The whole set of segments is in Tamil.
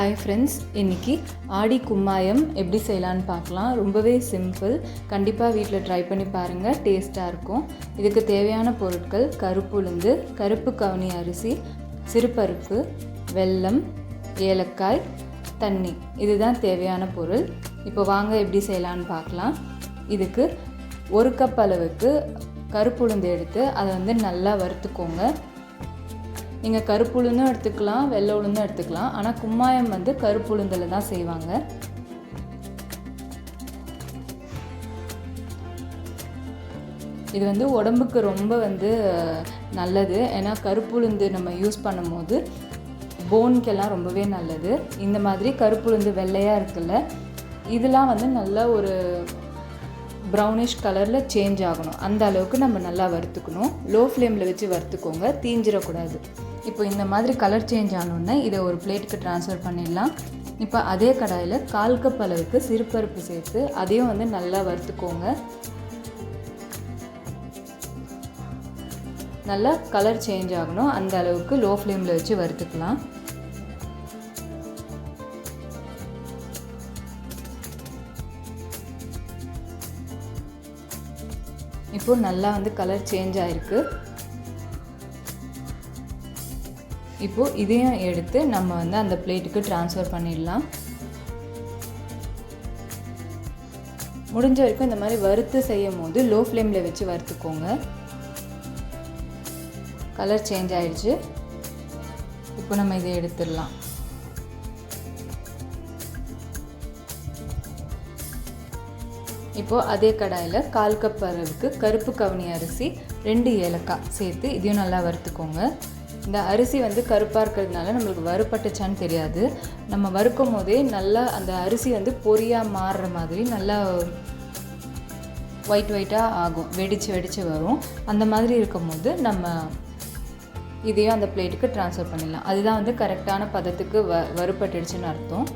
ஹாய் ஃப்ரெண்ட்ஸ், இன்றைக்கி ஆடி கும்மாயம் எப்படி செய்யலான்னு பார்க்கலாம். ரொம்பவே சிம்பிள். கண்டிப்பாக வீட்டில் ட்ரை பண்ணி பாருங்கள், டேஸ்ட்டாக இருக்கும். இதுக்கு தேவையான பொருட்கள்: கருப்புளுந்து, கருப்பு கவுனி அரிசி, சிறுபருப்பு, வெல்லம், ஏலக்காய், தண்ணி. இதுதான் தேவையான பொருள். இப்போ வாங்க எப்படி செய்யலான்னு பார்க்கலாம். இதுக்கு 1 கப் அளவுக்கு கருப்புளுந்து எடுத்து அதை நல்லா வறுத்துக்கோங்க. நீங்கள் கருப்பு உளுந்தும் எடுத்துக்கலாம், வெள்ளை உளுந்தும் எடுத்துக்கலாம். ஆனால் கும்மாயம் கருப்பு உளுந்தில் தான் செய்வாங்க. இது உடம்புக்கு ரொம்ப நல்லது. ஏன்னா கருப்பு உளுந்து நம்ம யூஸ் பண்ணும்போது போனுக்கெல்லாம் ரொம்பவே நல்லது. இந்த மாதிரி கருப்பு உளுந்து வெள்ளையாக இருக்குல்ல, இதெல்லாம் நல்லா ஒரு ப்ரௌனிஷ் கலரில் சேஞ்ச் ஆகணும். அந்த அளவுக்கு நம்ம நல்லா வறுத்துக்கணும். லோ ஃப்ளேமில் வச்சு வறுத்துக்கோங்க, தீஞ்சிடக்கூடாது. இப்போ இந்த மாதிரி கலர் சேஞ்ச் ஆனோடனே இதை ஒரு பிளேட்டுக்கு ட்ரான்ஸ்ஃபர் பண்ணிடலாம். இப்போ அதே கடாயில் 1/4 கப் அளவுக்கு சிறுபருப்பு சேர்த்து அதையும் நல்லா வறுத்துக்கோங்க. நல்லா கலர் சேஞ்ச் ஆகணும், அந்த அளவுக்கு லோ ஃப்ளேமில் வச்சு வறுத்துக்கலாம். இப்போது நல்லா கலர் சேஞ்ச் ஆகிருக்கு. இப்போது இதையும் எடுத்து நம்ம அந்த பிளேட்டுக்கு ட்ரான்ஸ்ஃபர் பண்ணிடலாம். முடிஞ்ச வரைக்கும் இந்த மாதிரி வறுத்து செய்யும் போது லோ ஃப்ளேமில் வச்சு வறுத்துக்கோங்க. கலர் சேஞ்ச் ஆகிடுச்சு. இப்போ நம்ம இதை எடுத்துடலாம். இப்போது அதே கடாயில் 1/4 கப் அளவுக்கு கருப்பு கவுனி அரிசி, 2 ஏலக்காய் சேர்த்து இதையும் நல்லா வறுத்துக்கோங்க. இந்த அரிசி கருப்பாக இருக்கிறதுனால நம்மளுக்கு வறுபட்டுச்சான்னு தெரியாது. நம்ம வறுக்கும் போதே நல்லா அந்த அரிசி பொரியாக மாறுற மாதிரி நல்லா ஒயிட்டாக ஆகும், வெடித்து வரும். அந்த மாதிரி இருக்கும்போது நம்ம இதையும் அந்த பிளேட்டுக்கு ட்ரான்ஸ்ஃபர் பண்ணிடலாம். அதுதான் கரெக்டான பதத்துக்கு வறுபட்டுடுச்சுன்னு அர்த்தம்.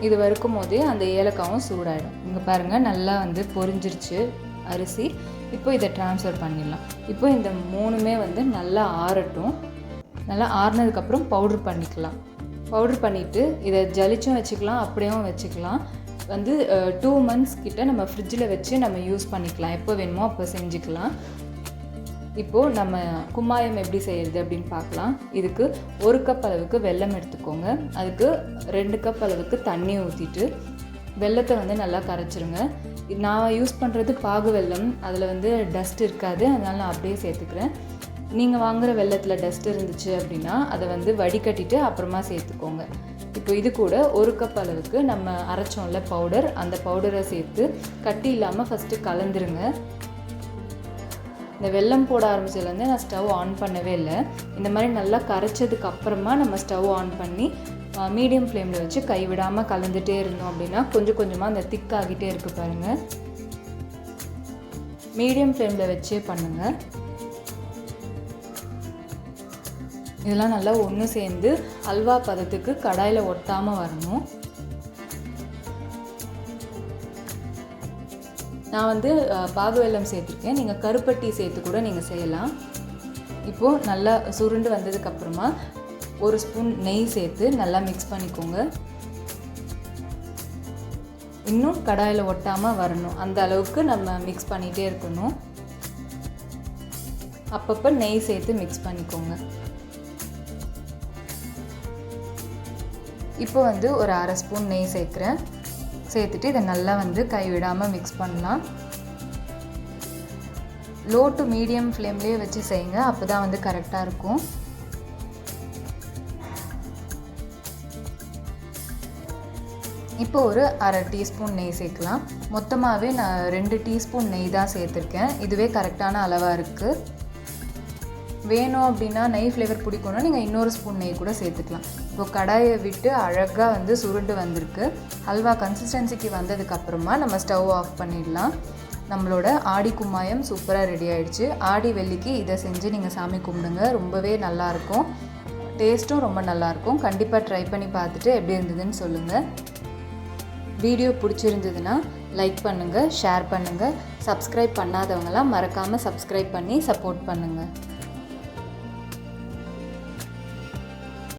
இது வறுக்கும் போதே அந்த ஏலக்காவும் சூடாயிடும். இங்கே பாருங்கள், நல்லா பொரிஞ்சிருச்சு அரிசி. இப்போ இதை ட்ரான்ஸ்ஃபர் பண்ணிடலாம். இப்போ இந்த 3மே நல்லா ஆறட்டும். நல்லா ஆறுனதுக்கப்புறம் பவுட்ரு பண்ணிக்கலாம். பவுட்ரு பண்ணிவிட்டு இதை ஜலிச்சும் வச்சுக்கலாம், அப்படியும் வச்சுக்கலாம். 2 months கிட்ட நம்ம ஃப்ரிட்ஜில் வச்சு நம்ம யூஸ் பண்ணிக்கலாம். எப்போ வேணுமோ அப்போ செஞ்சுக்கலாம். இப்போது நம்ம கும்மாயம் எப்படி செய்கிறது அப்படின்னு பார்க்கலாம். இதுக்கு 1 கப் அளவுக்கு வெல்லம் எடுத்துக்கோங்க. அதுக்கு 2 கப் அளவுக்கு தண்ணி ஊற்றிட்டு வெல்லத்தை நல்லா கரைச்சிருங்க. நான் யூஸ் பண்ணுறது பாகு வெல்லம், அதில் டஸ்ட் இருக்காது, அதனால் நான் அப்படியே சேர்த்துக்கிறேன். நீங்கள் வாங்குகிற வெல்லத்தில் டஸ்ட் இருந்துச்சு அப்படின்னா அதை வடிகட்டிட்டு அப்புறமா சேர்த்துக்கோங்க. இப்போ இது கூட 1 கப் அளவுக்கு நம்ம அரைச்சோம்ல பவுடர், அந்த பவுடரை சேர்த்து கட்டி இல்லாமல் ஃபஸ்ட்டு கலந்துருங்க. இந்த வெல்லம் போட ஆரம்பிச்சதுலேருந்து நான் ஸ்டவ் ஆன் பண்ணவே இல்லை. இந்த மாதிரி நல்லா கரைச்சதுக்கு அப்புறமா நம்ம ஸ்டவ் ஆன் பண்ணி மீடியம் ஃப்ளேமில் வச்சு கைவிடாமல் கலந்துகிட்டே இருந்தோம் அப்படின்னா கொஞ்சம் கொஞ்சமாக அந்த திக்காகிட்டே இருக்குது பாருங்கள். மீடியம் ஃப்ளேமில் வச்சே பண்ணுங்கள். இதெல்லாம் நல்லா ஒன்று சேர்ந்து அல்வா பதத்துக்கு கடாயில் ஒட்டாமல் வரணும். நான் பாகு வெல்லம் சேர்த்துருக்கேன், நீங்கள் கருப்பட்டி சேர்த்து கூட நீங்கள் செய்யலாம். இப்போது நல்லா சுருண்டு வந்ததுக்கப்புறமா 1 ஸ்பூன் நெய் சேர்த்து நல்லா மிக்ஸ் பண்ணிக்கோங்க. இன்னும் கடாயில் ஒட்டாமல் வரணும், அந்த அளவுக்கு நம்ம மிக்ஸ் பண்ணிகிட்டே இருக்கணும். அப்பப்போ நெய் சேர்த்து மிக்ஸ் பண்ணிக்கோங்க. இப்போ ஒரு 1/2 ஸ்பூன் நெய் சேர்க்குறேன். சேர்த்துட்டு இதை நல்லா கைவிடாமல் மிக்ஸ் பண்ணலாம். லோ டு மீடியம் ஃப்ளேம்லேயே வச்சு செய்யுங்க, அப்போ தான் கரெக்டாக இருக்கும். இப்போ ஒரு 1/2 டீஸ்பூன் நெய் சேர்க்கலாம். மொத்தமாகவே நான் 2 டீஸ்பூன் நெய் தான் சேர்த்துருக்கேன். இதுவே கரெக்டான அளவாக இருக்குது. வேணும் அப்படின்னா நெய் ஃப்ளேவர் பிடிக்கும்னா நீங்கள் இன்னொரு ஸ்பூன் நெய் கூட சேர்த்துக்கலாம். இப்போ கடாயை விட்டு அழகாக சுருண்டு வந்திருக்கு. ஹல்வா கன்சிஸ்டன்சிக்கு வந்ததுக்கப்புறமா நம்ம ஸ்டவ் ஆஃப் பண்ணிடலாம். நம்மளோட ஆடி கும்மாயம் சூப்பராக ரெடி ஆகிடுச்சு. ஆடி வெள்ளிக்கு இதை செஞ்சு நீங்கள் சாமி கும்பிடுங்க, ரொம்பவே நல்லாயிருக்கும். டேஸ்ட்டும் ரொம்ப நல்லாயிருக்கும். கண்டிப்பாக ட்ரை பண்ணி பார்த்துட்டு எப்படி இருந்ததுன்னு சொல்லுங்கள். வீடியோ பிடிச்சிருந்ததுன்னா லைக் பண்ணுங்கள், ஷேர் பண்ணுங்கள். சப்ஸ்கிரைப் பண்ணாதவங்களாம் மறக்காமல் சப்ஸ்கிரைப் பண்ணி சப்போர்ட் பண்ணுங்கள்.